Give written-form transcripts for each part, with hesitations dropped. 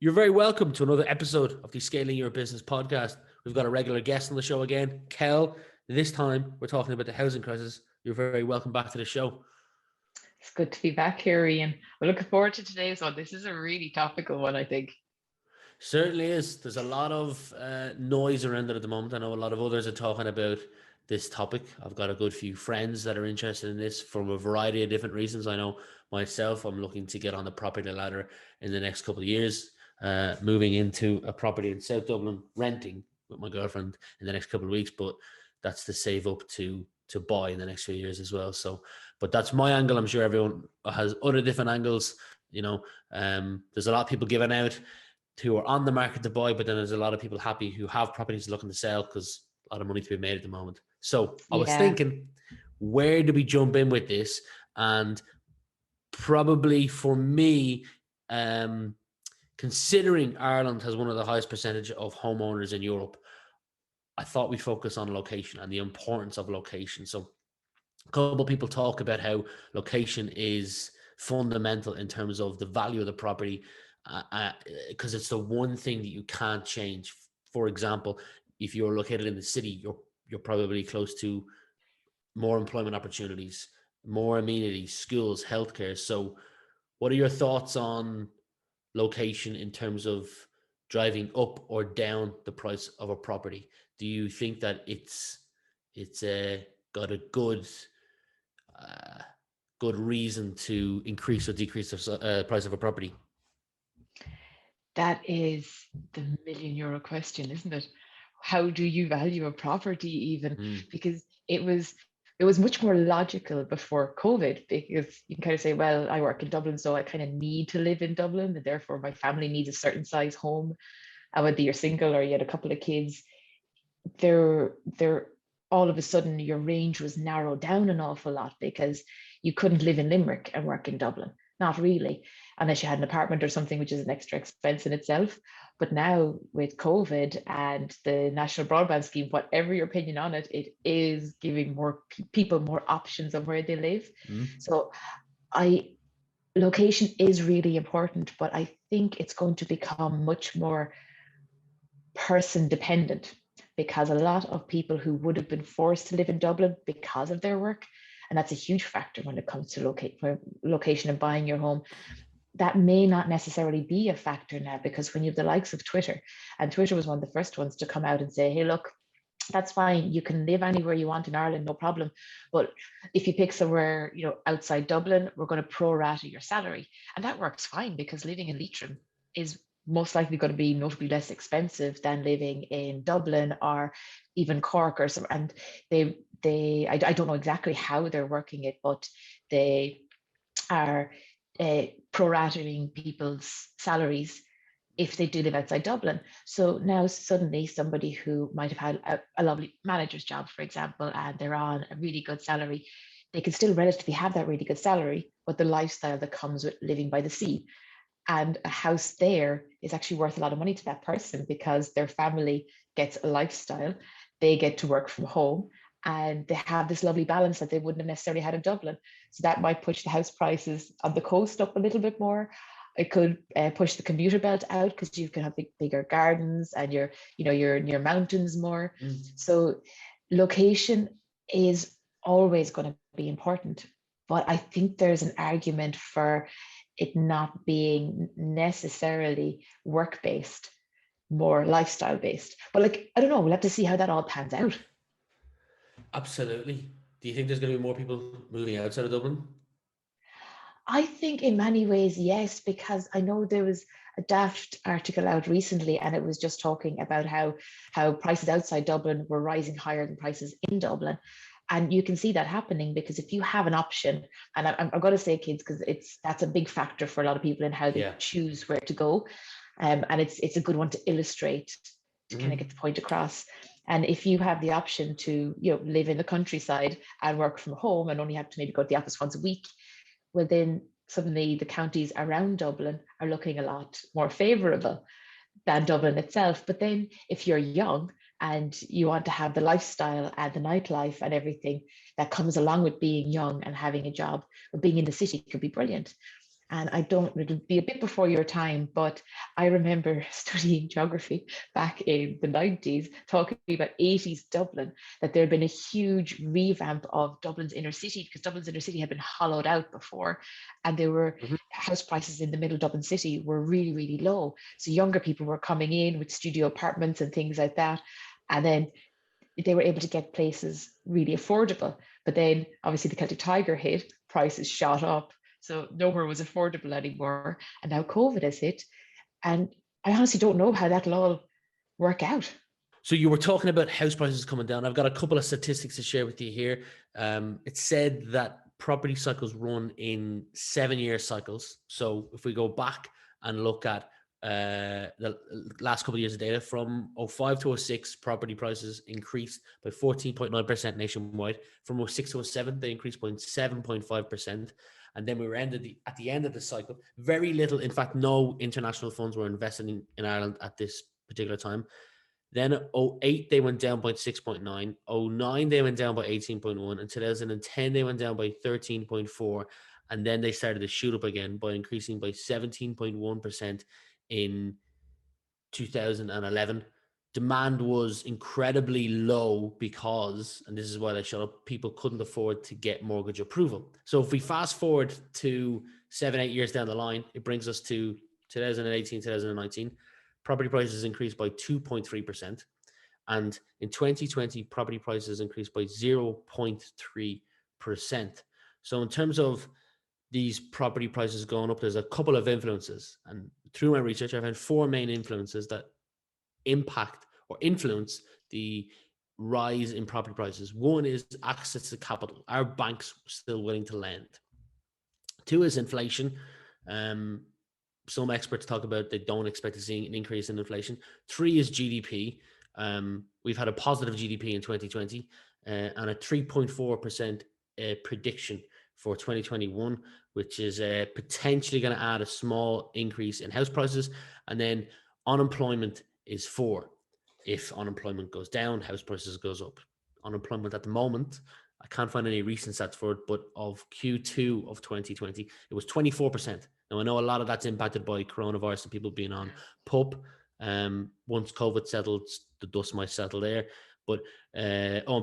You're very welcome to another episode of the Scaling Your Business podcast. We've got a regular guest on the show again, Kel. This time, we're talking about the housing crisis. You're very welcome back to the show. It's good to be back here, Rian. We're looking forward to today's one. This is a really topical one, I think. Certainly is. There's a lot of noise around it at the moment. I know a lot of others are talking about this topic. I've got a good few friends that are interested in this from a variety of different reasons. I know myself, I'm looking to get on the property ladder in the next couple of years, moving into a property in South Dublin, renting with my girlfriend in the next couple of weeks. But that's to save up to buy in the next few years as well. So, but that's my angle. I'm sure everyone has other different angles. There's a lot of people giving out who are on the market to buy, but then there's a lot of people happy who have properties looking to sell because a lot of money to be made at the moment. So I was thinking, where do we jump in with this? And probably for me, considering Ireland has one of the highest percentage of homeowners in Europe, I thought we focus on location and the importance of location. So a couple of people talk about how location is fundamental in terms of the value of the property, because it's the one thing that you can't change. For example, if you're located in the city, you're probably close to more employment opportunities, more amenities, schools, healthcare. So what are your thoughts on location in terms of driving up or down the price of a property? Do you think that it's got a good reason to increase or decrease the price of a property? That is the €1,000,000 question, isn't it? How do you value a property even? Because it was much more logical before COVID, because you can kind of say, well, I work in Dublin, so I kind of need to live in Dublin, and therefore my family needs a certain size home. And whether you're single or you had a couple of kids, there all of a sudden your range was narrowed down an awful lot because you couldn't live in Limerick and work in Dublin. Not really, unless you had an apartment or something, which is an extra expense in itself. But now with COVID and the national broadband scheme, whatever your opinion on it, it is giving more people more options of where they live. So location is really important, but I think it's going to become much more person dependent, because a lot of people who would have been forced to live in Dublin because of their work, and that's a huge factor when it comes to location and buying your home, that may not necessarily be a factor now, because when you have the likes of Twitter, and Twitter was one of the first ones to come out and say, hey, look, that's fine, you can live anywhere you want in Ireland, no problem. But if you pick somewhere, outside Dublin, we're going to prorata your salary. And that works fine, because living in Leitrim is most likely going to be notably less expensive than living in Dublin or even Cork or some. And I don't know exactly how they're working it, but they are prorating people's salaries if they do live outside Dublin. So now suddenly somebody who might have had a lovely manager's job, for example, and they're on a really good salary, they can still relatively have that really good salary, but the lifestyle that comes with living by the sea. And a house there is actually worth a lot of money to that person, because their family gets a lifestyle, they get to work from home, and they have this lovely balance that they wouldn't have necessarily had in Dublin. So that might push the house prices on the coast up a little bit more. It could push the commuter belt out, because you can have bigger gardens and you're near mountains more. So location is always going to be important. But I think there's an argument for it not being necessarily work-based, more lifestyle-based. But I don't know, we'll have to see how that all pans out. Absolutely. Do you think there's going to be more people moving outside of Dublin? I think in many ways, yes, because I know there was a daft article out recently, and it was just talking about how prices outside Dublin were rising higher than prices in Dublin. And you can see that happening, because if you have an option, and I'm going to say kids, because that's a big factor for a lot of people in how they choose where to go. And it's a good one to illustrate, to kind of get the point across. And if you have the option to live in the countryside and work from home and only have to maybe go to the office once a week, well, then suddenly the counties around Dublin are looking a lot more favourable than Dublin itself. But then if you're young and you want to have the lifestyle and the nightlife and everything that comes along with being young and having a job, but being in the city could be brilliant. And it'll be a bit before your time, but I remember studying geography back in the 90s, talking about 80s Dublin, that there had been a huge revamp of Dublin's inner city, because Dublin's inner city had been hollowed out before, and there were house prices in the middle of Dublin city were really, really low. So younger people were coming in with studio apartments and things like that. And then they were able to get places really affordable. But then obviously the Celtic Tiger hit, prices shot up. So nowhere was affordable anymore. And now COVID has hit. And I honestly don't know how that'll all work out. So you were talking about house prices coming down. I've got a couple of statistics to share with you here. It said that property cycles run in 7-year cycles. So if we go back and look at the last couple of years of data, from 05 to 06, property prices increased by 14.9% nationwide. From 06 to 07, they increased by 7.5%. And then we were at the end of the cycle. Very little, in fact, no international funds were invested in Ireland at this particular time. Then 08, they went down by 6.9. 09, they went down by 18.1. In 2010, they went down by 13.4. And then they started to shoot up again by increasing by 17.1% in 2011. Demand was incredibly low because, and this is why they shut up, people couldn't afford to get mortgage approval. So if we fast forward to 7-8 years down the line, it brings us to 2018, 2019. Property prices increased by 2.3%. And in 2020, property prices increased by 0.3%. So in terms of these property prices going up, there's a couple of influences. And through my research, I found 4 main influences that impact or influence the rise in property prices. One is access to capital. Are banks still willing to lend? 2 is inflation. Some experts talk about they don't expect to see an increase in inflation. 3 is GDP. We've had a positive GDP in 2020 and a 3.4% prediction for 2021, which is potentially going to add a small increase in house prices. And then unemployment is 4. If unemployment goes down, house prices goes up. Unemployment at the moment, I can't find any recent stats for it, but of Q2 of 2020, it was 24%. Now, I know a lot of that's impacted by coronavirus and people being on PUP. Once COVID settled, the dust might settle there. But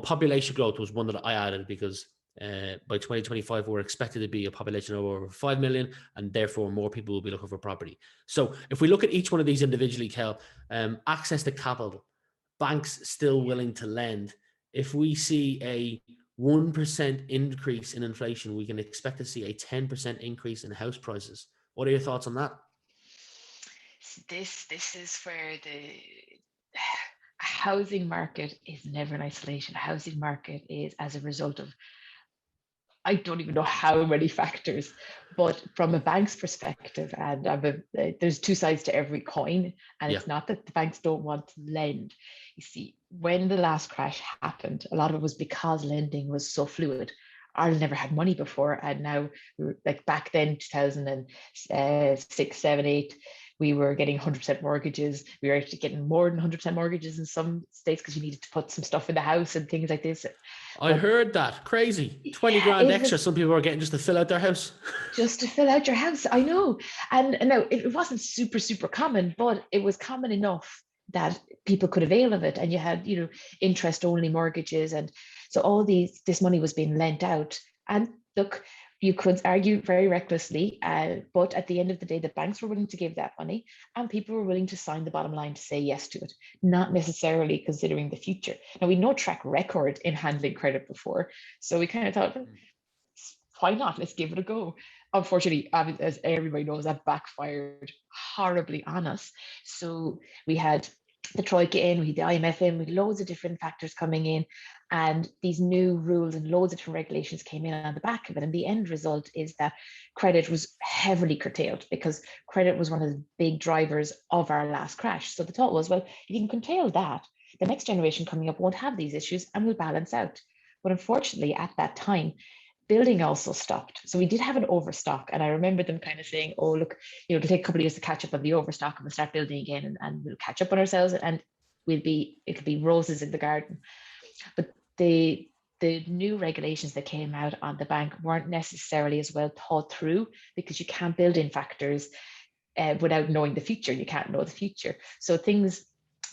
population growth was one that I added because by 2025, we're expected to be a population of over 5 million, and therefore more people will be looking for property. So if we look at each one of these individually, Kel, access to capital, banks still willing to lend. If we see a 1% increase in inflation, we can expect to see a 10% increase in house prices. What are your thoughts on that? This is where the housing market is never in isolation. A housing market is as a result of, I don't even know how many factors, but from a bank's perspective, and there's 2 sides to every coin, and it's not that the banks don't want to lend. You see, when the last crash happened, a lot of it was because lending was so fluid. Ireland never had money before, and now, like back then, 2006, 7, 8, we were getting 100% mortgages. We were actually getting more than 100% mortgages in some states because you needed to put some stuff in the house and things like this. I heard that. Crazy. 20 grand extra some people are getting just to fill out their house. Just to fill out your house, I know. And no, it wasn't super, super common, but it was common enough that people could avail of it. And you had, interest-only mortgages. And so all this money was being lent out. And look, you could argue very recklessly, but at the end of the day, the banks were willing to give that money and people were willing to sign the bottom line to say yes to it, not necessarily considering the future. Now, we had no track record in handling credit before, so we kind of thought, why not? Let's give it a go. Unfortunately, as everybody knows, that backfired horribly on us. So we had the Troika in, we had the IMF in, with loads of different factors coming in, and these new rules and loads of different regulations came in on the back of it. And the end result is that credit was heavily curtailed because credit was one of the big drivers of our last crash. So the thought was, well, if you can curtail that, the next generation coming up won't have these issues and will balance out. But unfortunately, at that time, building also stopped. So we did have an overstock. And I remember them kind of saying, oh, look, it'll take a couple of years to catch up on the overstock and we'll start building again and we'll catch up on ourselves and it'll be roses in the garden. But the the new regulations that came out on the bank weren't necessarily as well thought through, because you can't build in factors without knowing the future. You can't know the future. So things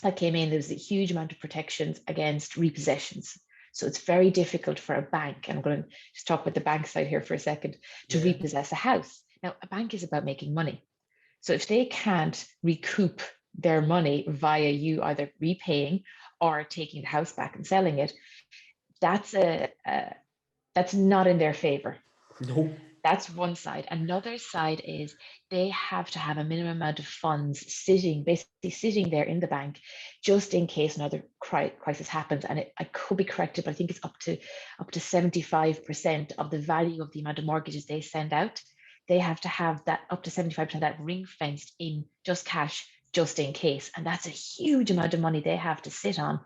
that came in, there was a huge amount of protections against repossessions. So it's very difficult for a bank, and I'm going to just talk about the bank side here for a second, to Yeah. repossess a house. Now, a bank is about making money. So if they can't recoup their money via you either repaying or taking the house back and selling it, that's that's not in their favor. No. That's one side. Another side is they have to have a minimum amount of funds sitting, basically sitting there in the bank, just in case another crisis happens. And I could be corrected, but I think it's up to 75% of the value of the amount of mortgages they send out. They have to have that up to 75% that ring fenced in just cash, just in case. And that's a huge amount of money they have to sit on,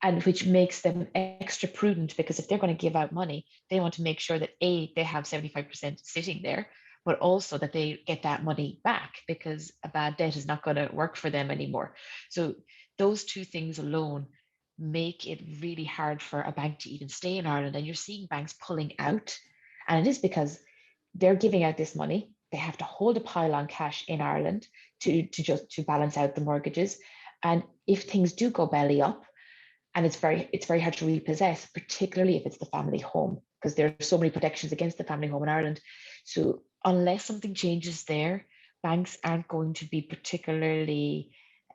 and which makes them extra prudent, because if they're going to give out money, they want to make sure that they have 75% sitting there, but also that they get that money back, because a bad debt is not going to work for them anymore. So those two things alone make it really hard for a bank to even stay in Ireland. And you're seeing banks pulling out, and it is because they're giving out this money. They have to hold a pile on cash in Ireland to balance out the mortgages. And if things do go belly up, and it's very hard to repossess, particularly if it's the family home, because there are so many protections against the family home in Ireland. So unless something changes there, banks aren't going to be particularly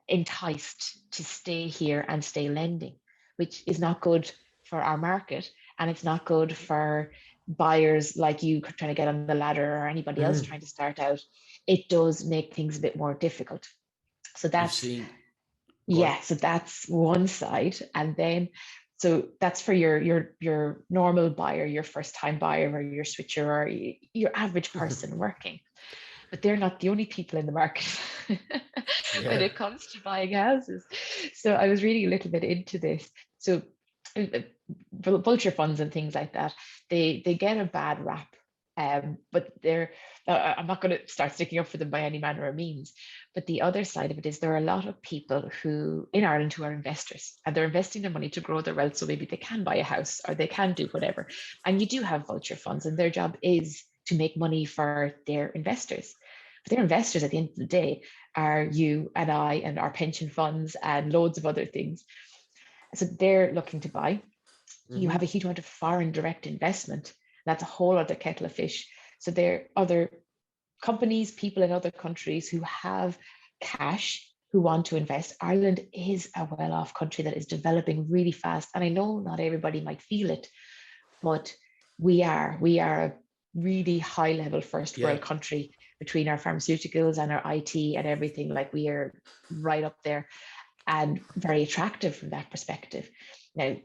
enticed to stay here and stay lending, which is not good for our market, and it's not good for buyers like you trying to get on the ladder, or anybody else trying to start out. It does make things a bit more difficult. So You've that's seen. Go on. yeah, so that's one side. And then so that's for your normal buyer, your first time buyer, or your switcher, or your average person working. But they're not the only people in the market when Yeah. it comes to buying houses. So I was reading a little bit into this. So vulture funds and things like that, they get a bad rap. But they're I'm not going to start sticking up for them by any manner of means. But the other side of it is there are a lot of people who in Ireland who are investors, and they're investing their money to grow their wealth, so maybe they can buy a house or they can do whatever. And you do have vulture funds, and their job is to make money for their investors. But their investors at the end of the day are you and I and our pension funds and loads of other things. So they're looking to buy. You have a huge amount of foreign direct investment. That's a whole other kettle of fish. So there are other companies, people in other countries who have cash who want to invest. Ireland is a well-off country that is developing really fast. And I know not everybody might feel it, but we are a really high level first Yeah. world country between our pharmaceuticals and our IT and everything. Like, we are right up there and very attractive from that perspective. Now,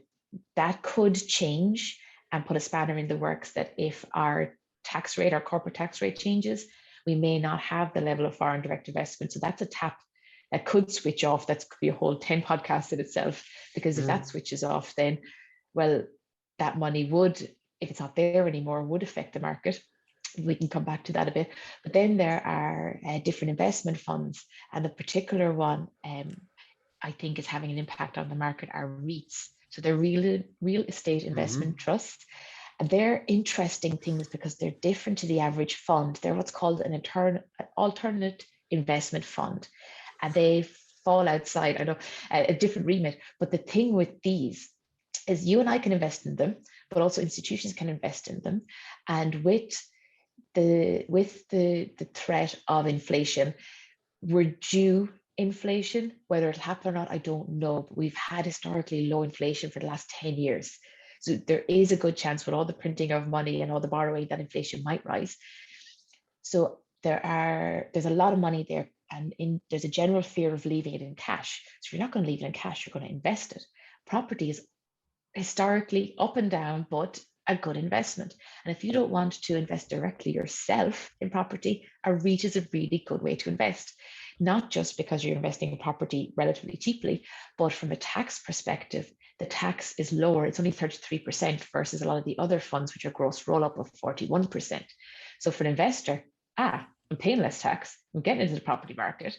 that could change and put a spanner in the works, that if our tax rate, our corporate tax rate changes, we may not have the level of foreign direct investment. So that's a tap that could switch off. That could be a whole 10 podcasts in itself, because if that switches off, then, well, that money would, if it's not there anymore, would affect the market. We can come back to that a bit. But then there are different investment funds, and the particular one I think is having an impact on the market are REITs. So they're real estate investment trusts. And they're interesting things because they're different to the average fund. They're what's called an alternate investment fund. And they fall outside, I know, a different remit. But the thing with these is you and I can invest in them, but also institutions can invest in them. And with the threat of inflation, we're due inflation. Whether it'll happen or not, I don't know. But we've had historically low inflation for the last 10 years. So there is a good chance, with all the printing of money and all the borrowing, that inflation might rise. So there's a lot of money there, and there's a general fear of leaving it in cash. So if you're not going to leave it in cash, you're going to invest it. Property is historically up and down, but a good investment. And if you don't want to invest directly yourself in property, a REIT is a really good way to invest. Not just because you're investing in property relatively cheaply, but from a tax perspective, the tax is lower. It's only 33% versus a lot of the other funds, which are gross roll up of 41%. So for an investor, I'm paying less tax, I'm getting into the property market.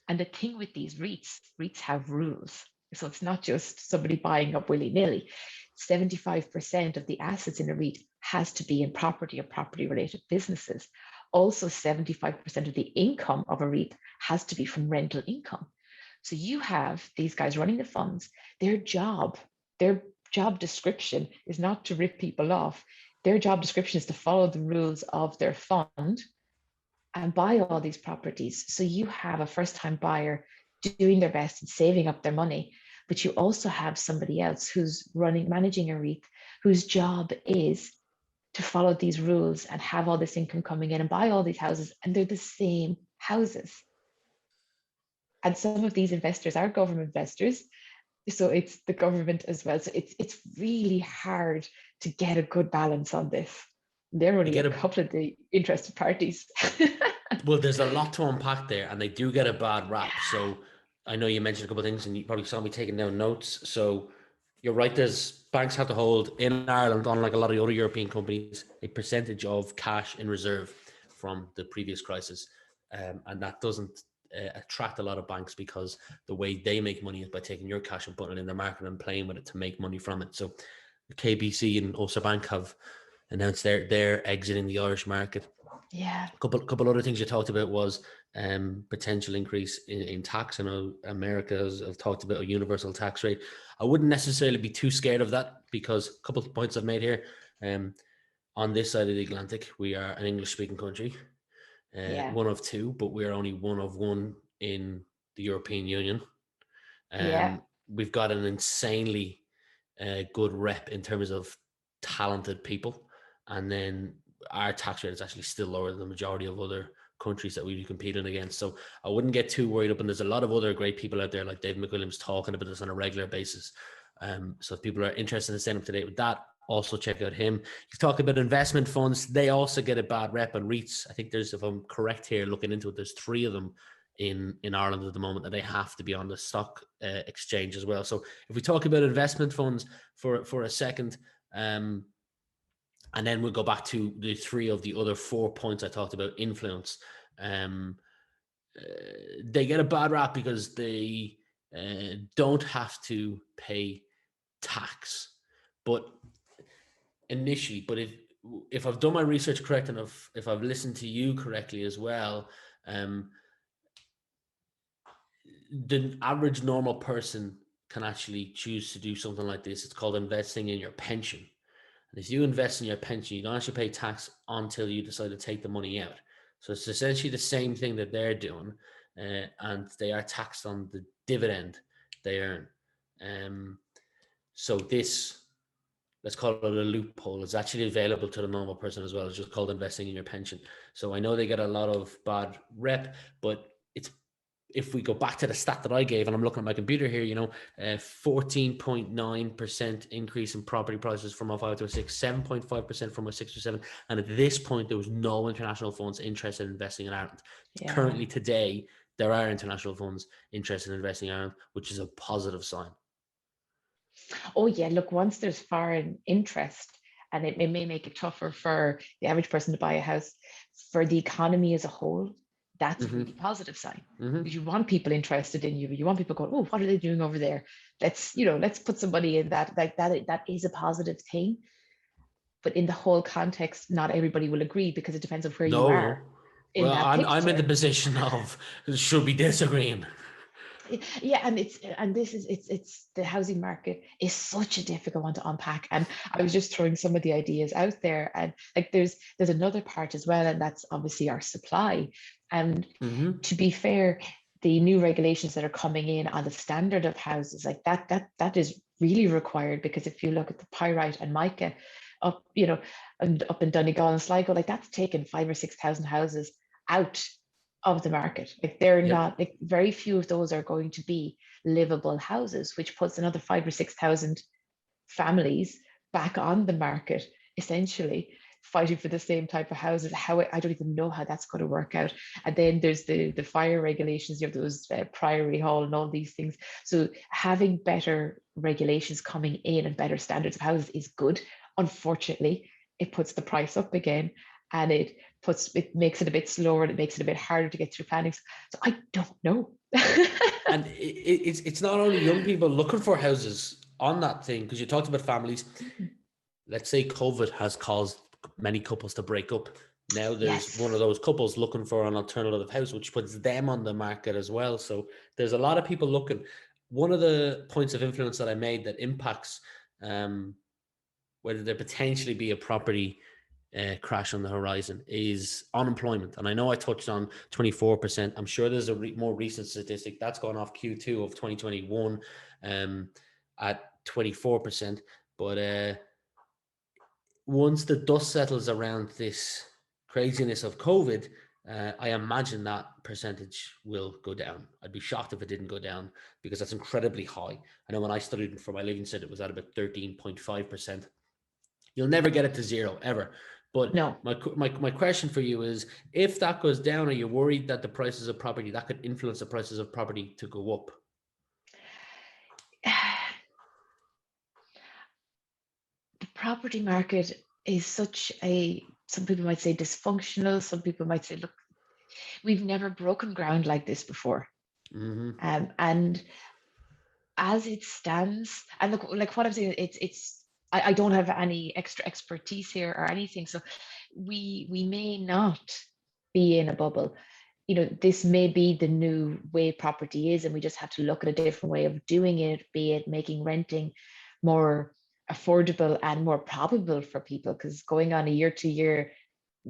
And the thing with these REITs have rules. So it's not just somebody buying up willy-nilly. 75% of the assets in a REIT has to be in property or property related businesses. Also, 75% of the income of a REIT has to be from rental income. So you have these guys running the funds, their job description is not to rip people off. Their job description is to follow the rules of their fund and buy all these properties. So you have a first-time buyer doing their best and saving up their money, but you also have somebody else who's managing a REIT, whose job is to follow these rules and have all this income coming in and buy all these houses, and they're the same houses. And some of these investors are government investors, so it's the government as well. So it's really hard to get a good balance on this. There are only a couple of the interested parties. Well, there's a lot to unpack there, and they do get a bad rap. So I know you mentioned a couple of things, and you probably saw me taking down notes. So you're right, there's banks have to hold in Ireland, unlike a lot of other European companies, a percentage of cash in reserve from the previous crisis. And that doesn't attract a lot of banks, because the way they make money is by taking your cash and putting it in the market and playing with it to make money from it. So the KBC and Ulster Bank have announced they're exiting the Irish market. Yeah. A couple other things you talked about was potential increase in tax. I know America have talked about a universal tax rate. I wouldn't necessarily be too scared of that, because a couple of points I've made here. On this side of the Atlantic, we are an English-speaking country, one of two, but we're only one of one in the European Union. We've got an insanely good rep in terms of talented people, and then our tax rate is actually still lower than the majority of other countries that we'd be competing against. So I wouldn't get too worried up. And there's a lot of other great people out there like Dave McWilliams talking about this on a regular basis. So if people are interested in staying up to date with that, also check out him. You talk about investment funds. They also get a bad rep on REITs. I think there's, if I'm correct here, looking into it, there's 3 of them in Ireland at the moment, and they have to be on the stock exchange as well. So if we talk about investment funds for a second, and then we'll go back to the 3 of the other 4 points I talked about, influence. They get a bad rap because they don't have to pay tax. But initially, if I've done my research correct, and if I've listened to you correctly as well, the average normal person can actually choose to do something like this. It's called investing in your pension. And if you invest in your pension, you don't actually pay tax until you decide to take the money out. So it's essentially the same thing that they're doing, and they are taxed on the dividend they earn. So this, let's call it a loophole, is actually available to the normal person as well. It's just called investing in your pension. So I know they get a lot of bad rep, but if we go back to the stat that I gave, and I'm looking at my computer here, 14.9% increase in property prices from 05 to 06, 7.5% from 06 to 07. And at this point, there was no international funds interested in investing in Ireland. Yeah. Currently today, there are international funds interested in investing in Ireland, which is a positive sign. Oh yeah, look, once there's foreign interest, and it may make it tougher for the average person to buy a house, for the economy as a whole, that's a really positive sign. Because you want people interested in you. You want people going, oh, what are they doing over there? Let's put somebody in that. Like that is a positive thing. But in the whole context, not everybody will agree, because it depends on where you are. Well, I'm in the position of should be disagreeing. Yeah, and it's the housing market is such a difficult one to unpack. And I was just throwing some of the ideas out there, and like there's another part as well, and that's obviously our supply. And to be fair, the new regulations that are coming in on the standard of houses, like that is really required, because if you look at the pyrite and mica up, and up in Donegal and Sligo, like that's taken 5,000 or 6,000 houses out of the market. Like they're not, like very few of those are going to be livable houses, which puts another 5,000 or 6,000 families back on the market, essentially fighting for the same type of houses. I don't even know how that's going to work out. And then there's the fire regulations, you have those Priory Hall and all these things. So having better regulations coming in and better standards of houses is good. Unfortunately, it puts the price up again, and it makes it a bit slower, and it makes it a bit harder to get through planning. So I don't know. And it's not only young people looking for houses on that thing, because you talked about families, let's say COVID has caused many couples to break up. Now there's one of Yes. those couples looking for an alternative house, which puts them on the market as well. So there's a lot of people looking. One of the points of influence that I made that impacts whether there potentially be a property crash on the horizon is unemployment. And I know I touched on 24%. I'm sure there's a more recent statistic that's gone off Q2 of 2021 at 24%. But once the dust settles around this craziness of COVID, I imagine that percentage will go down. I'd be shocked if it didn't go down because that's incredibly high. I know when I studied for my living cert, it was at about 13.5%. You'll never get it to zero ever. But No. my question for you is, if that goes down, are you worried that the prices of property, that could influence the prices of property to go up? The property market is such a, some people might say dysfunctional, some people might say, look, we've never broken ground like this before. And as it stands, and look, like what I'm saying, I don't have any extra expertise here or anything. So we may not be in a bubble. You know, this may be the new way property is, and we just have to look at a different way of doing it, be it making renting more affordable and more probable for people, because going on a year-to-year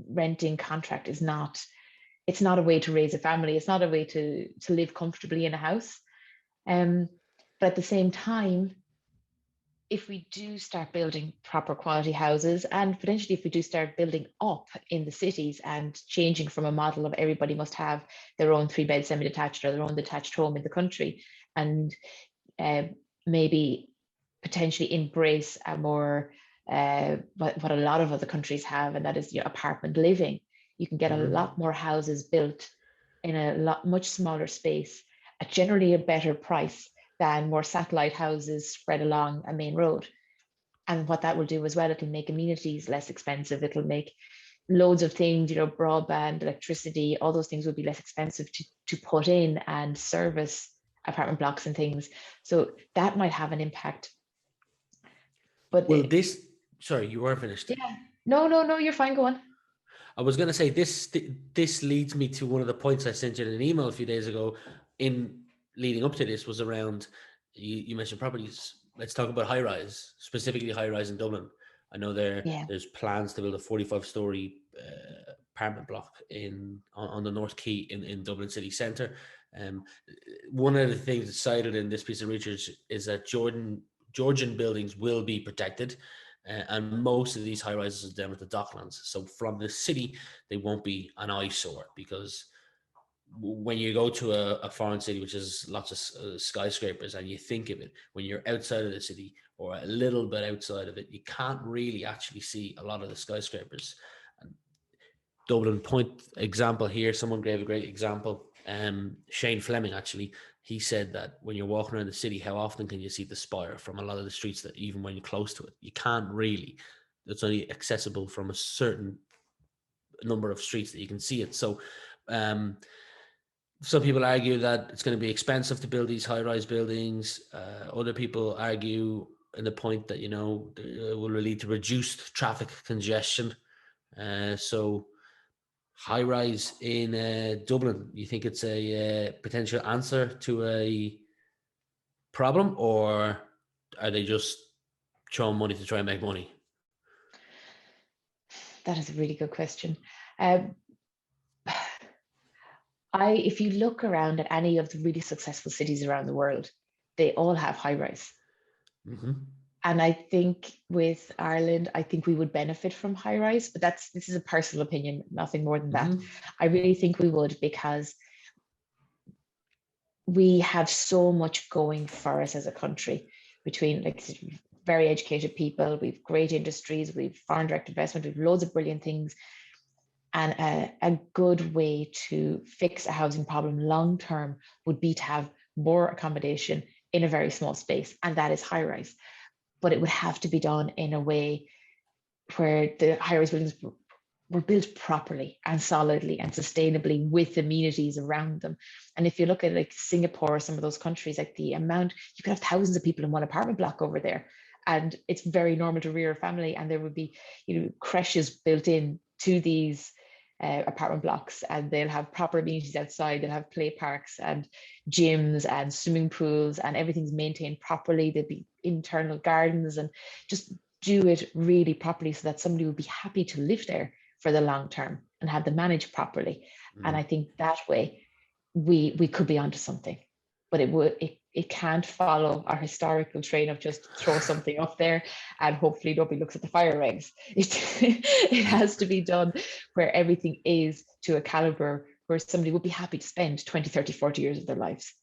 renting contract is not, it's not a way to raise a family. It's not a way to live comfortably in a house. But at the same time, if we do start building proper quality houses, and potentially if we do start building up in the cities and changing from a model of everybody must have their own 3-bed semi-detached or their own detached home in the country, and maybe potentially embrace a more what a lot of other countries have, and that is your apartment living. You can get a lot more houses built in a lot much smaller space at generally a better price than more satellite houses spread along a main road. And what that will do as well, it'll make amenities less expensive. It'll make loads of things, you know, broadband, electricity, all those things will be less expensive to put in and service apartment blocks and things. So that might have an impact. But Well, sorry, you weren't finished. yeah, no, you're fine. Go on. I was going to say this leads me to one of the points I sent you in an email a few days ago. In leading up to this was around you mentioned properties. Let's talk about high rise, specifically high rise in Dublin. I know Yeah. there's plans to build a 45-story apartment block on the North Quay in Dublin city centre. One of the things that's cited in this piece of research is that Georgian buildings will be protected. And most of these high rises are down at the Docklands. So from the city, they won't be an eyesore, because when you go to a foreign city, which has lots of skyscrapers, and you think of it, when you're outside of the city or a little bit outside of it, you can't really actually see a lot of the skyscrapers. And Dublin point example here, someone gave a great example. Shane Fleming, actually, he said that when you're walking around the city, how often can you see the spire from a lot of the streets that even when you're close to it, you can't really. It's only accessible from a certain number of streets that you can see it. So some people argue that it's going to be expensive to build these high-rise buildings. Other people argue in the point that, you know, it will lead to reduced traffic congestion. So high-rise in Dublin, you think it's a potential answer to a problem, or are they just throwing money to try and make money? That is a really good question. If you look around at any of the really successful cities around the world, they all have high rise. And I think with Ireland, I think we would benefit from high rise, but this is a personal opinion, nothing more than that. I really think we would, because we have so much going for us as a country, between like very educated people, we've great industries, we've foreign direct investment, we've loads of brilliant things. And a good way to fix a housing problem long term would be to have more accommodation in a very small space, and that is high rise. But it would have to be done in a way where the high rise buildings were built properly and solidly and sustainably with amenities around them. And if you look at like Singapore or some of those countries, like the amount, you could have thousands of people in one apartment block over there. And it's very normal to rear a family, and there would be, creches built in to these apartment blocks, and they'll have proper amenities outside. They'll have play parks and gyms and swimming pools, and everything's maintained properly. There'll be internal gardens, and just do it really properly so that somebody would be happy to live there for the long term and have them managed properly. And I think that way we could be onto something. But it can't follow our historical train of just throw something up there and hopefully nobody looks at the fire regs. It has to be done where everything is to a caliber where somebody would be happy to spend 20, 30, 40 years of their lives.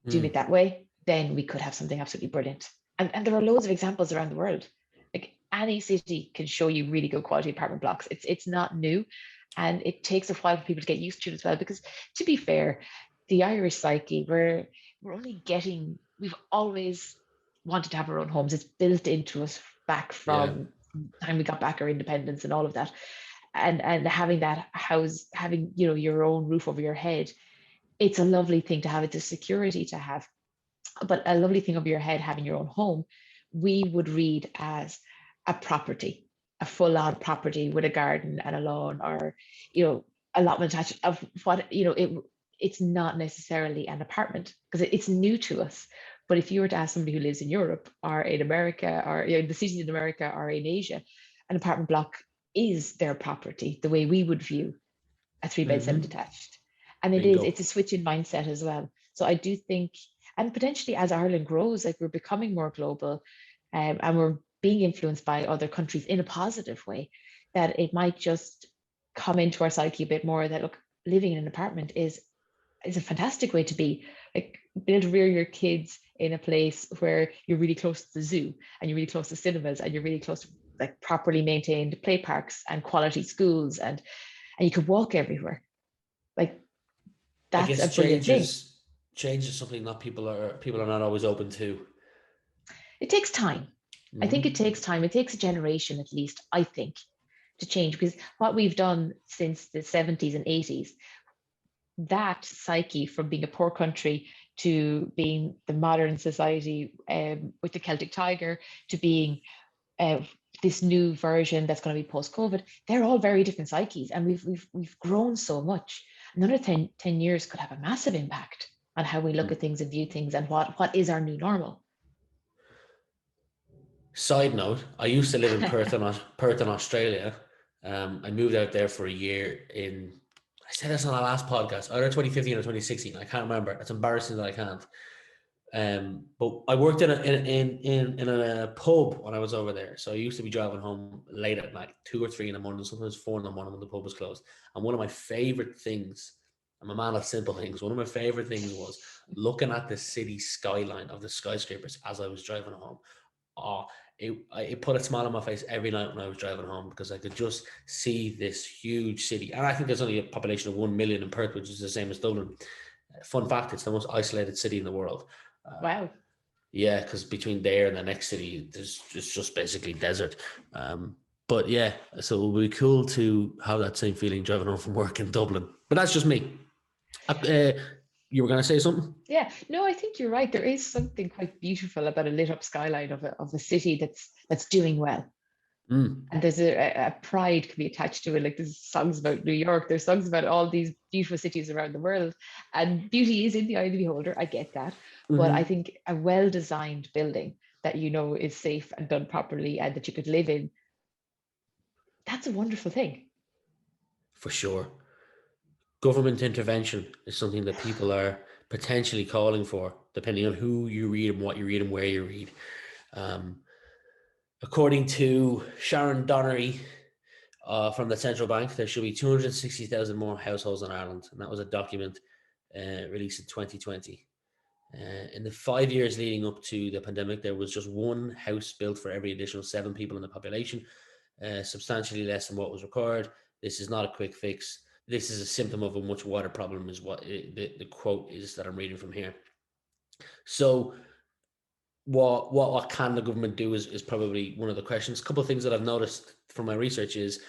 Doing it that way, then we could have something absolutely brilliant. And there are loads of examples around the world. Like any city can show you really good quality apartment blocks. It's not new, and it takes a while for people to get used to it as well. Because to be fair, the Irish psyche, we've always wanted to have our own homes. It's built into us back from the time we got back our independence and all of that. And having that house, having, your own roof over your head, it's a lovely thing to have. It's a security to have. But a lovely thing over your head, having your own home, we would read as a property, a full-on property with a garden and a lawn, or, allotment attached of what, it's not necessarily an apartment because it's new to us. But if you were to ask somebody who lives in Europe or in America, or the cities in America or in Asia, an apartment block is their property, the way we would view a 3-bed semi-detached. And it's a switch in mindset as well. So I do think, and potentially as Ireland grows, like we're becoming more global, and we're being influenced by other countries in a positive way, that it might just come into our psyche a bit more that, look, living in an apartment is a fantastic way to be. Like, be able to rear your kids in a place where you're really close to the zoo, and you're really close to cinemas, and you're really close to like properly maintained play parks and quality schools, and you could walk everywhere. Like, that's a brilliant thing. Change is something that people are not always open to. It takes time. I think it takes time. It takes a generation at least, I think, to change, because what we've done since the 70s and 80s, that psyche from being a poor country to being the modern society with the Celtic Tiger, to being this new version that's going to be post-COVID, they're all very different psyches, and we've grown so much. Another 10 years could have a massive impact on how we look at things and view things, and what is our new normal. Side note, I used to live in Perth in Australia. I moved out there for a year I said this on our last podcast, either 2015 or 2016. I can't remember. It's embarrassing that I can't. But I worked in a pub when I was over there. So I used to be driving home late at night, 2 or 3 in the morning, sometimes 4 in the morning when the pub was closed. And one of my favorite things, I'm a man of simple things. One of my favorite things was looking at the city skyline of the skyscrapers as I was driving home. Oh, it put a smile on my face every night when I was driving home, because I could just see this huge city. And I think there's only a population of 1 million in Perth, which is the same as Dublin. Fun fact, it's the most isolated city in the world. Wow. Yeah, because between there and the next city, it's just basically desert. But yeah, so it will be cool to have that same feeling driving home from work in Dublin. But that's just me. You were going to say something? Yeah, no, I think you're right. There is something quite beautiful about a lit up skyline of a city that's doing well. And there's a pride can be attached to it. Like, there's songs about New York, there's songs about all these beautiful cities around the world, and beauty is in the eye of the beholder. I get that. But I think a well-designed building that is safe and done properly and that you could live in, that's a wonderful thing. For sure. Government intervention is something that people are potentially calling for, depending on who you read and what you read and where you read. According to Sharon Donnery from the Central Bank, there should be 260,000 more households in Ireland, and that was a document released in 2020. In the 5 years leading up to the pandemic, there was just one house built for every additional 7 people in the population, substantially less than what was required. This is not a quick fix. This is a symptom of a much wider problem, is what the quote is that I'm reading from here. So what can the government do is probably one of the questions. A couple of things that I've noticed from my research is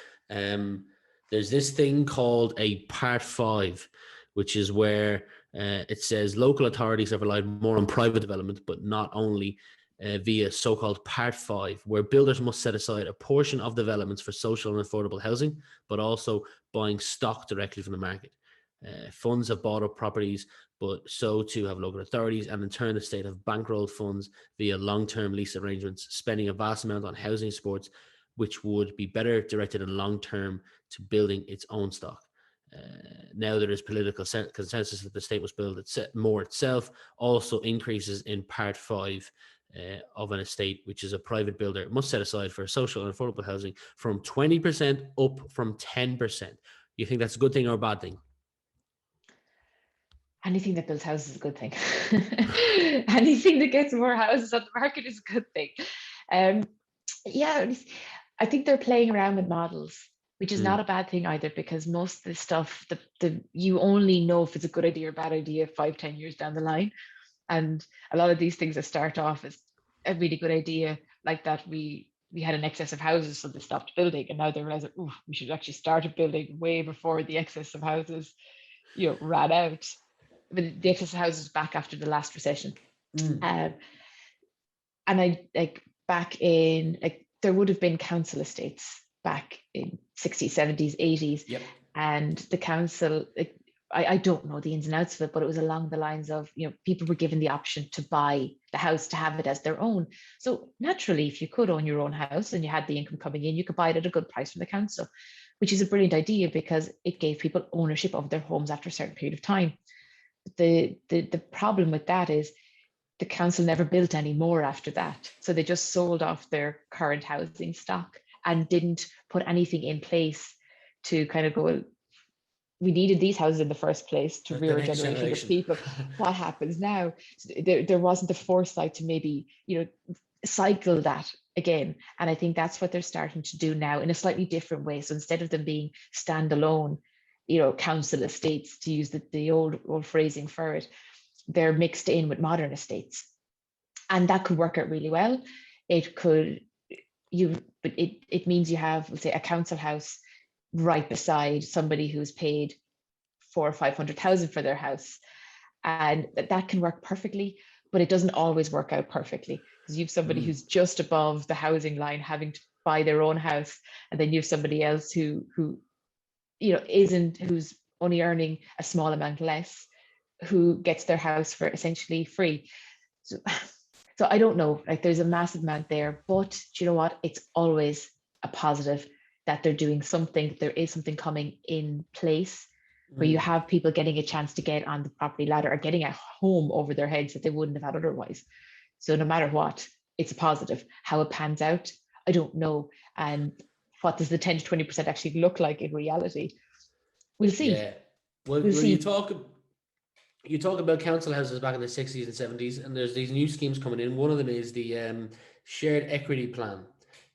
there's this thing called a Part 5, which is where it says local authorities have relied more on private development, but not only via so-called Part 5, where builders must set aside a portion of developments for social and affordable housing, but also buying stock directly from the market. Funds have bought up properties, but so too have local authorities, and in turn the state have bankrolled funds via long-term lease arrangements, spending a vast amount on housing supports, which would be better directed in long-term to building its own stock. Now there is political consensus that the state must build more itself. Also, increases in Part 5 of an estate, which is a private builder, must set aside for social and affordable housing from 20% up from 10%. You think that's a good thing or a bad thing? Anything that builds houses is a good thing. Anything that gets more houses on the market is a good thing. Um, yeah, I think they're playing around with models, which is not a bad thing either, because most of the stuff, you only know if it's a good idea or bad idea 5, 10 years down the line. And a lot of these things that start off as a really good idea, like that we had an excess of houses, so they stopped building, and now they realize that we should actually start building way before the excess of houses, ran out. But the excess of houses back after the last recession. And I like back in there would have been council estates back in 60s, 70s, 80s. Yep. And the council, I don't know the ins and outs of it, but it was along the lines of, people were given the option to buy the house, to have it as their own. So naturally, if you could own your own house and you had the income coming in, you could buy it at a good price from the council, which is a brilliant idea because it gave people ownership of their homes after a certain period of time. The problem with that is the council never built any more after that. So they just sold off their current housing stock and didn't put anything in place to kind of go, we needed these houses in the first place to rear a generation of people. What happens now? So there wasn't the foresight to maybe, cycle that again. And I think that's what they're starting to do now in a slightly different way. So instead of them being standalone, council estates, to use the old phrasing for it, they're mixed in with modern estates. And that could work out really well. But it means you have, let's say, a council house right beside somebody who's paid 400,000 or 500,000 for their house. And that can work perfectly, but it doesn't always work out perfectly, because you have somebody who's just above the housing line having to buy their own house, and then you have somebody else who who's only earning a small amount less, who gets their house for essentially free. So I don't know, there's a massive amount there, but do you know what? It's always a positive that they're doing something. There is something coming in place where you have people getting a chance to get on the property ladder or getting a home over their heads that they wouldn't have had otherwise. So no matter what, it's a positive. How it pans out, I don't know. And what does the 10 to 20% actually look like in reality? We'll see. Yeah. Well, see. You talk about council houses back in the 60s and 70s, and there's these new schemes coming in. One of them is the shared equity plan.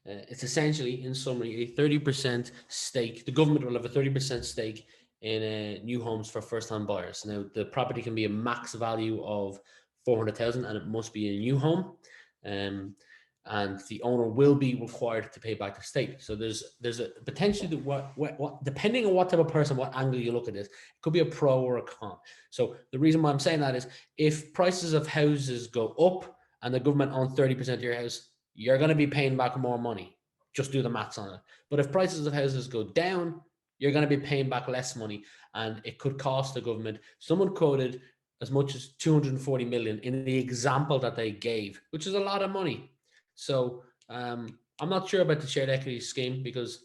It's essentially, in summary, a 30% stake. The government will have a 30% stake in new homes for first-time buyers. Now, the property can be a max value of 400,000, and it must be a new home. And the owner will be required to pay back the state. So there's a potentially what depending on what type of person, what angle you look at this, it could be a pro or a con. So the reason why I'm saying that is, if prices of houses go up and the government owns 30% of your house, you're going to be paying back more money. Just do the maths on it. But if prices of houses go down, you're going to be paying back less money, and it could cost the government. Someone quoted as much as 240 million in the example that they gave, which is a lot of money. So I'm not sure about the shared equity scheme, because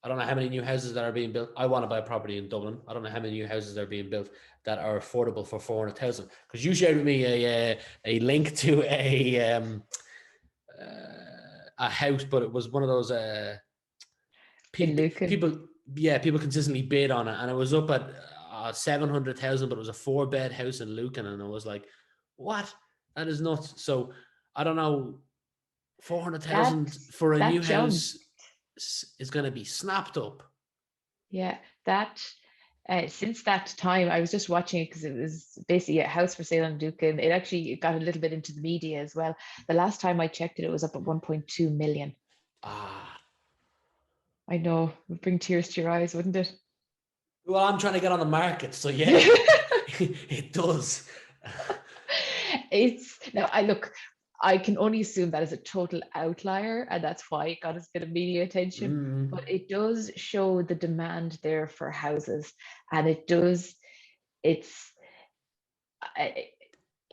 I don't know how many new houses that are being built. I want to buy a property in Dublin. I don't know how many new houses are being built that are affordable for 400,000. Because you shared with me a link to a house, but it was one of those people consistently bid on it, and it was up at 700,000, but it was a 4-bed house in Lucan, and I was like, what? That is nuts. So I don't know. 400,000 for a new house is going to be snapped up. Yeah, that since that time, I was just watching it because it was basically a house for sale in Lucan. It actually got a little bit into the media as well. The last time I checked it, it was up at 1.2 million. I know, it would bring tears to your eyes, wouldn't it? Well, I'm trying to get on the market, so yeah, it does. It's now I look, I can only assume that is a total outlier, and that's why it got a bit of media attention. Mm. But it does show the demand there for houses, and it does. It's I-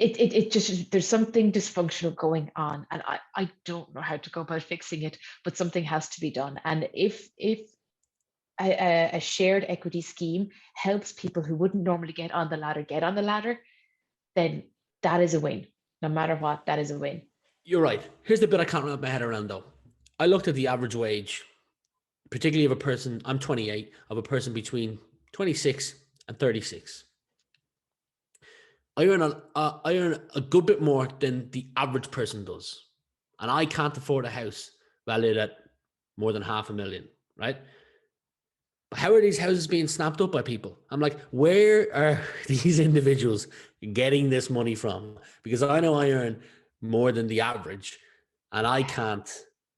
it just there's something dysfunctional going on, and I don't know how to go about fixing it, but something has to be done. And if a shared equity scheme helps people who wouldn't normally get on the ladder, then that is a win. No matter what, that is a win. You're right. Here's the bit I can't wrap my head around though. I looked at the average wage, particularly of a person. I'm 28, of a person between 26 and 36. I earn a good bit more than the average person does, and I can't afford a house valued at more than 500,000. Right? But how are these houses being snapped up by people? I'm like, where are these individuals getting this money from? Because I know I earn more than the average, and I can't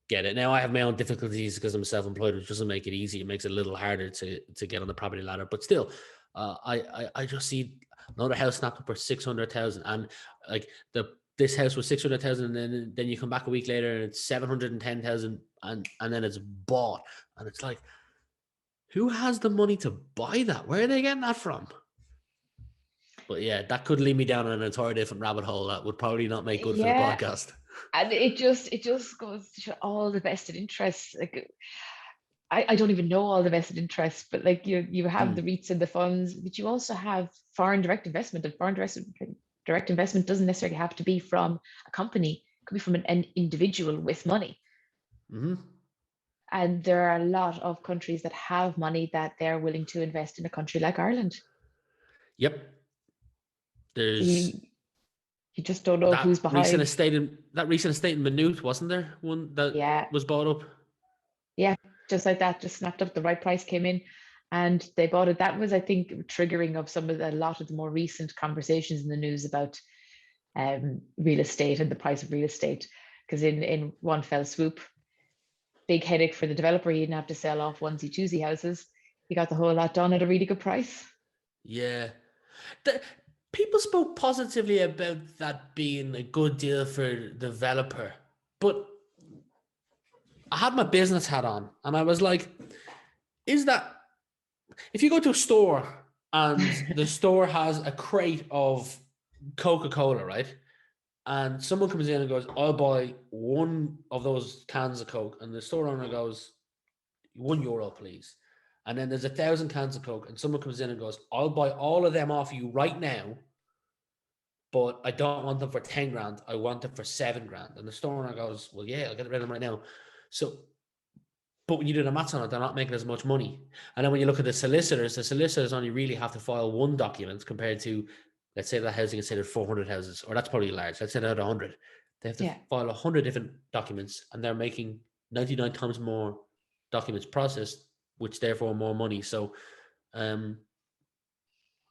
get it. Now I have my own difficulties because I'm self-employed, which doesn't make it easy. It makes it a little harder to get on the property ladder. But still, I just see another house snapped up for 600,000, and like this house was 600,000, and then you come back a week later and it's 710,000, and then it's bought, and it's like, who has the money to buy that? Where are they getting that from? But yeah, that could lead me down an entirely different rabbit hole that would probably not make good for the Yeah, podcast. and it just goes to all the vested interests. Like I don't even know all the vested interests, but like you have the Mm. REITs and the funds, but you also have foreign direct investment. And foreign direct investment doesn't necessarily have to be from a company; it could be from an individual with money. Hmm. And there are a lot of countries that have money that they're willing to invest in a country like Ireland. Yep. So There's you just don't know who's behind. that recent estate in Maynooth, wasn't there? One that Yeah, was bought up. yeah, just like that, just snapped up. The right price came in, and they bought it. That was, I think, triggering of a lot of the more recent conversations in the news about real estate and the price of real estate. Because in one fell swoop, big headache for the developer. He didn't have to sell off onesie twosie houses. He got the whole lot done at a really good price. Yeah. The, People spoke positively about that being a good deal for the developer, but I had my business hat on and I was like, is that, if you go to a store and the store has a crate of Coca-Cola, right? And someone comes in and goes, I'll buy one of those cans of Coke. And the store owner goes, €1, please. And then there's 1,000 cans of Coke. And someone comes in and goes, I'll buy all of them off you right now, but I don't want them for 10 grand. I want them for 7 grand. And the store owner goes, well, yeah, I'll get rid of them right now. So, but when you do the maths on it, they're not making as much money. And then when you look at the solicitors only really have to file one document compared to, let's say that housing is considered 400 houses, or that's probably large. Let's say they're at 100. They have to Yeah. file 100 different documents, and they're making 99 times more documents processed, which therefore more money. So um,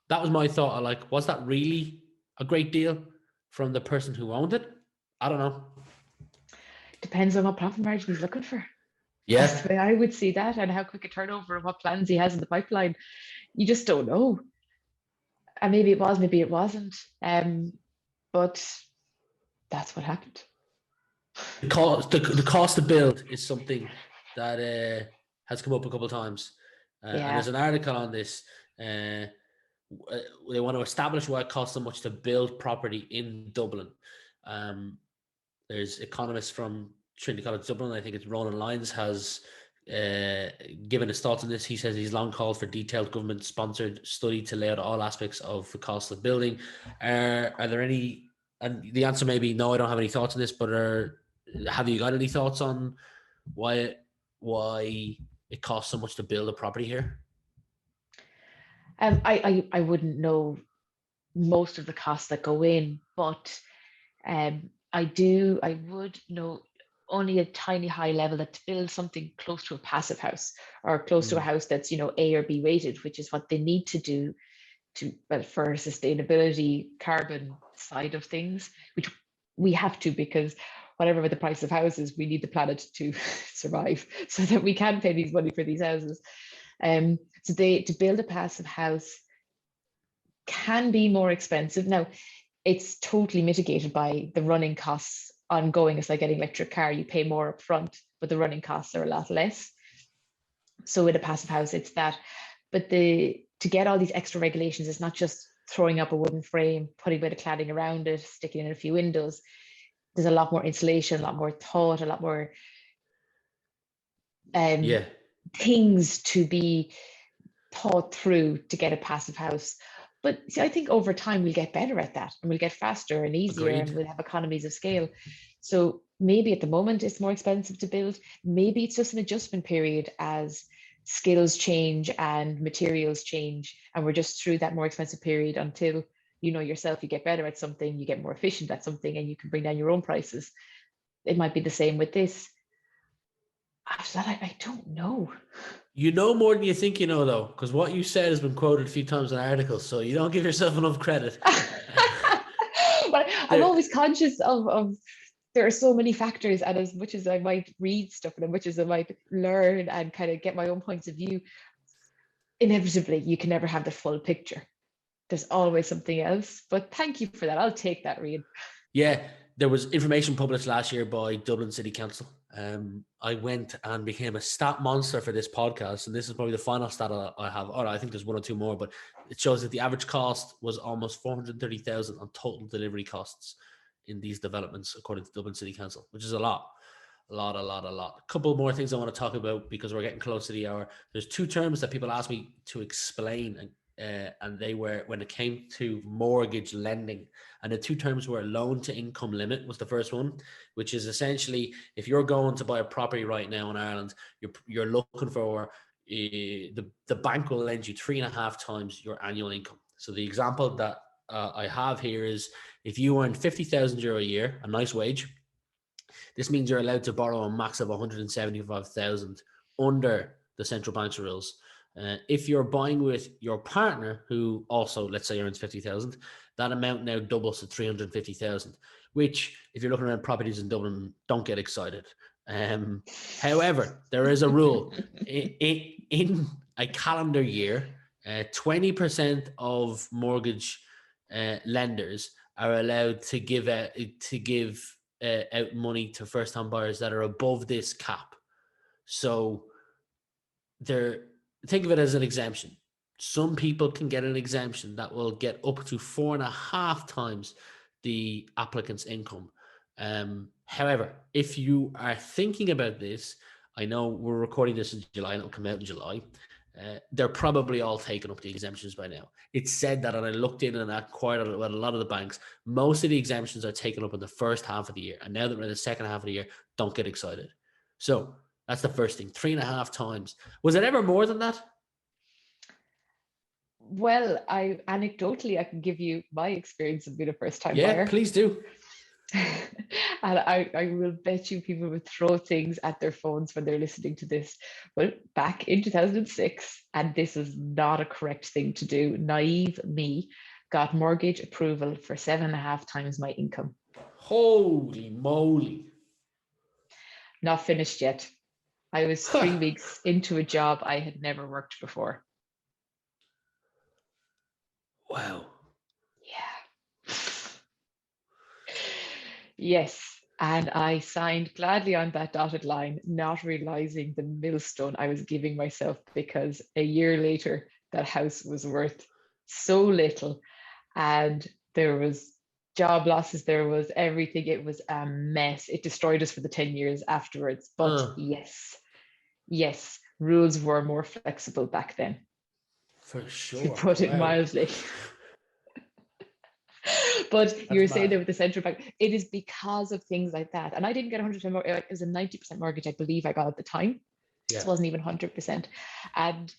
that was my thought. I like, was that really a great deal from the person who owned it? I don't know. Depends on what profit margin he's looking for. That's the Yeah. way I would see that, and how quick a turnover and what plans he has in the pipeline. You just don't know. And maybe it was, maybe it wasn't. But that's what happened. The cost to build is something that has come up a couple of times, and Yeah. there's an article on this. They want to establish why it costs so much to build property in Dublin. Um, there's economists from Trinity College Dublin. I think it's Ronan Lyons has given his thoughts on this. He says he's long called for detailed government-sponsored study to lay out all aspects of the cost of building. Are there any? And the answer may be no. I don't have any thoughts on this. But have you got any thoughts on why it costs so much to build a property here? I wouldn't know most of the costs that go in, but I would know only a tiny high level that to build something close to a passive house or close to a Mm. house that's, A or B rated, which is what they need to do to, well, for sustainability carbon side of things, which we have to, because whatever the price of houses, we need the planet to survive so that we can pay these money for these houses. So to build a passive house can be more expensive. Now, it's totally mitigated by the running costs ongoing. It's like getting an electric car, you pay more up front, but the running costs are a lot less. So with a passive house, it's that. But to get all these extra regulations, it's not just throwing up a wooden frame, putting a bit of cladding around it, sticking in a few windows. There's a lot more insulation, a lot more thought, a lot more Yeah, things to be thought through to get a passive house. But see, I think over time we'll get better at that, and we'll get faster and easier, and agreed. we'll have economies of scale. So maybe at the moment it's more expensive to build. Maybe it's just an adjustment period as skills change and materials change, and we're just through that more expensive period until you know yourself, you get better at something, you get more efficient at something, and you can bring down your own prices. It might be the same with this. After that, I don't know. You know more than you think you know, though, because what you said has been quoted a few times in articles, so you don't give yourself enough credit. But I'm There, always conscious of there are so many factors, and as much as I might read stuff and as much as I might learn and kind of get my own points of view, inevitably you can never have the full picture. There's always something else. But thank you for that. I'll take that, Rian. yeah, there was information published last year by Dublin City Council. I went and became a stat monster for this podcast, and this is probably the final stat I have. Or I think there's one or two more, but it shows that the average cost was almost 430,000 on total delivery costs in these developments, according to Dublin City Council, which is a lot. A lot. A couple more things I want to talk about because we're getting close to the hour. There's two terms that people ask me to explain, and they were when it came to mortgage lending. And the two terms were loan to income limit was the first one, which is essentially if you're going to buy a property right now in Ireland, you're looking for the bank will lend you 3.5 times your annual income. So the example that I have here is if you earn €50,000 a year, a nice wage. This means you're allowed to borrow a max of 175,000 under the central bank's rules. If you're buying with your partner, who also, let's say, earns 50,000, that amount now doubles to 350,000. Which, if you're looking around properties in Dublin, don't get excited. However, there is a rule in a calendar year. 20% of mortgage lenders are allowed to give out money to first-time buyers that are above this cap. So think of it as an exemption. Some people can get an exemption that will get up to 4.5 times the applicant's income. However, if you are thinking about this, I know we're recording this in July and it'll come out in July. They're probably all taken up the exemptions by now. It's said that, and I looked in and acquired a lot of the banks, most of the exemptions are taken up in the first half of the year. And now that we're in the second half of the year, don't get excited. So that's the first thing, 3.5 times. Was it ever more than that? Well, anecdotally, I can give you my experience of being a first-time Yeah, buyer. please do. And I will bet you people would throw things at their phones when they're listening to this. But back in 2006, and this is not a correct thing to do, naive me got mortgage approval for 7.5 times my income. Holy moly. Not finished yet. I was 3 weeks into a job I had never worked before. Wow. Yeah. Yes. And I signed gladly on that dotted line, not realizing the millstone I was giving myself, because a year later, that house was worth so little. And there was job losses, there was everything. It was a mess. It destroyed us for the 10 years afterwards. But yes, rules were more flexible back then, For to sure. put it Wow. mildly. But you That's were saying mad. there with the central bank, it is because of things like that. And I didn't get 100% mortgage, it was a 90% mortgage, I believe I got at the time. Yeah. It wasn't even 100%. And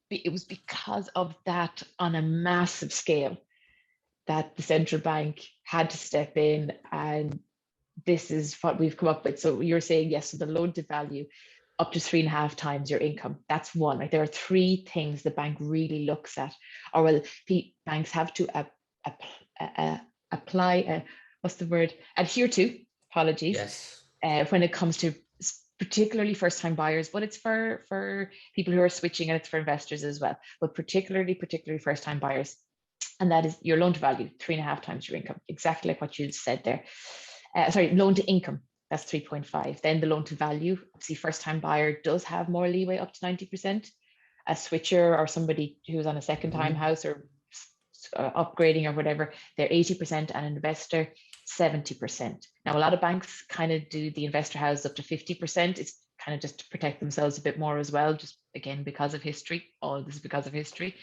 it was because of that on a massive scale that the central bank had to step in. And this is what we've come up with. So you're saying, yes, so the loan to value up to 3.5 times your income. That's one. Like, there are three things the bank really looks at, or well, banks have to apply, what's the word? Adhere to. Apologies. Yes. When it comes to particularly first-time buyers, but it's for people who are switching, and it's for investors as well, but particularly first-time buyers. And that is your loan to value, 3.5 times your income, exactly like what you said there. Loan to income, that's 3.5. Then the loan to value, obviously first-time buyer does have more leeway, up to 90%. A switcher or somebody who's on a second-time house or upgrading or whatever, they're 80%, and an investor 70%. Now, a lot of banks kind of do the investor house up to 50%. It's kind of just to protect themselves a bit more as well, just again, because of history. All of this is because of history.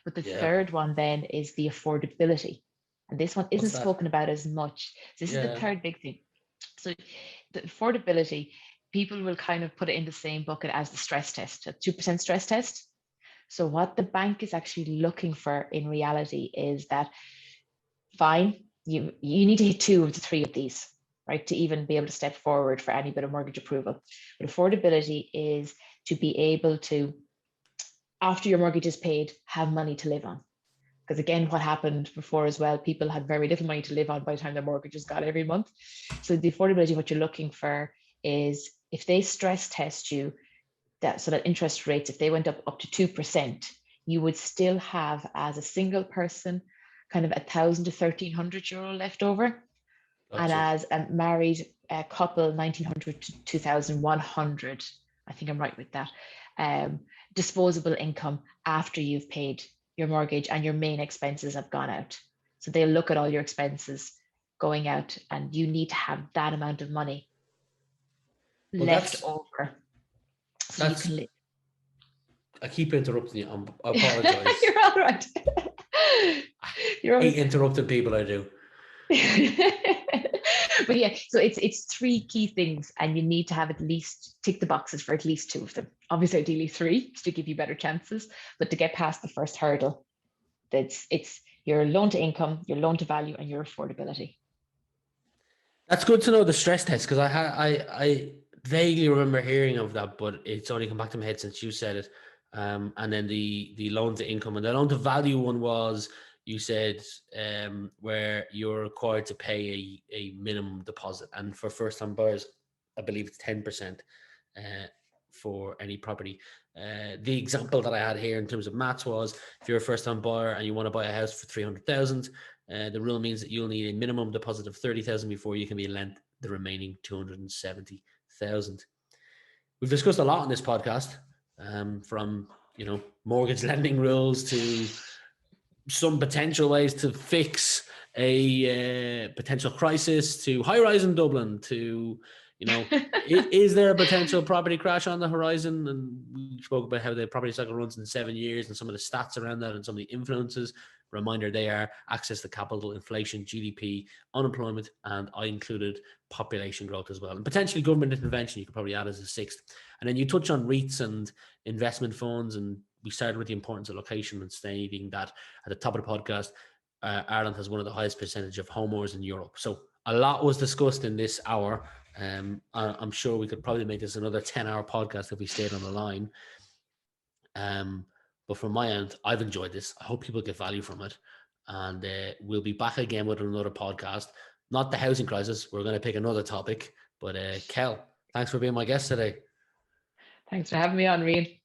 But the third one then is the affordability. And this one isn't spoken about as much. This is the third big thing. So the affordability, people will kind of put it in the same bucket as the stress test, a 2% stress test. So what the bank is actually looking for in reality is that, fine, you need to hit 2 of the 3 of these, right, to even be able to step forward for any bit of mortgage approval. But affordability is to be able to, after your mortgage is paid, have money to live on. Because again, what happened before as well, people had very little money to live on by the time their mortgages got every month. So the affordability, what you're looking for is, if they stress test you, that so that interest rates, if they went up to 2%, you would still have, as a single person, kind of €1,000 to €1,300 left over. Gotcha. And as a married couple, 1,900 to 2,100. I think I'm right with that. Disposable income after you've paid your mortgage and your main expenses have gone out. So they'll look at all your expenses going out, and you need to have that amount of money left over. So you can live. I keep interrupting you. I apologize. You're all right. I hate interrupting people, I do. But yeah, so it's 3 key things, and you need to have at least tick the boxes for at least 2 of them. Obviously, ideally 3 to give you better chances, but to get past the first hurdle, it's your loan to income, your loan to value, and your affordability. That's good to know, the stress test, because I vaguely remember hearing of that, but it's only come back to my head since you said it. And then the loan to income and the loan to value one was, you said, where you're required to pay a minimum deposit, and for first-time buyers, I believe it's 10% for any property. The example that I had here in terms of maths was, if you're a first-time buyer and you want to buy a house for 300,000, the rule means that you'll need a minimum deposit of 30,000 before you can be lent the remaining 270,000. We've discussed a lot on this podcast, from mortgage lending rules to some potential ways to fix a potential crisis, to high rise in Dublin, to is there a potential property crash on the horizon? And we spoke about how the property cycle runs in 7 years and some of the stats around that and some of the influences. Reminder, they are access to capital, inflation, GDP, unemployment, and I included population growth as well. And potentially government intervention, you could probably add as a 6th. And then you touch on REITs and investment funds, and we started with the importance of location and stating that at the top of the podcast, Ireland has one of the highest percentage of homeowners in Europe. So a lot was discussed in this hour. I'm sure we could probably make this another 10-hour podcast if we stayed on the line. But from my end, I've enjoyed this. I hope people get value from it. And we'll be back again with another podcast. Not the housing crisis. We're going to pick another topic. But Kel, thanks for being my guest today. Thanks for having me on, Rian.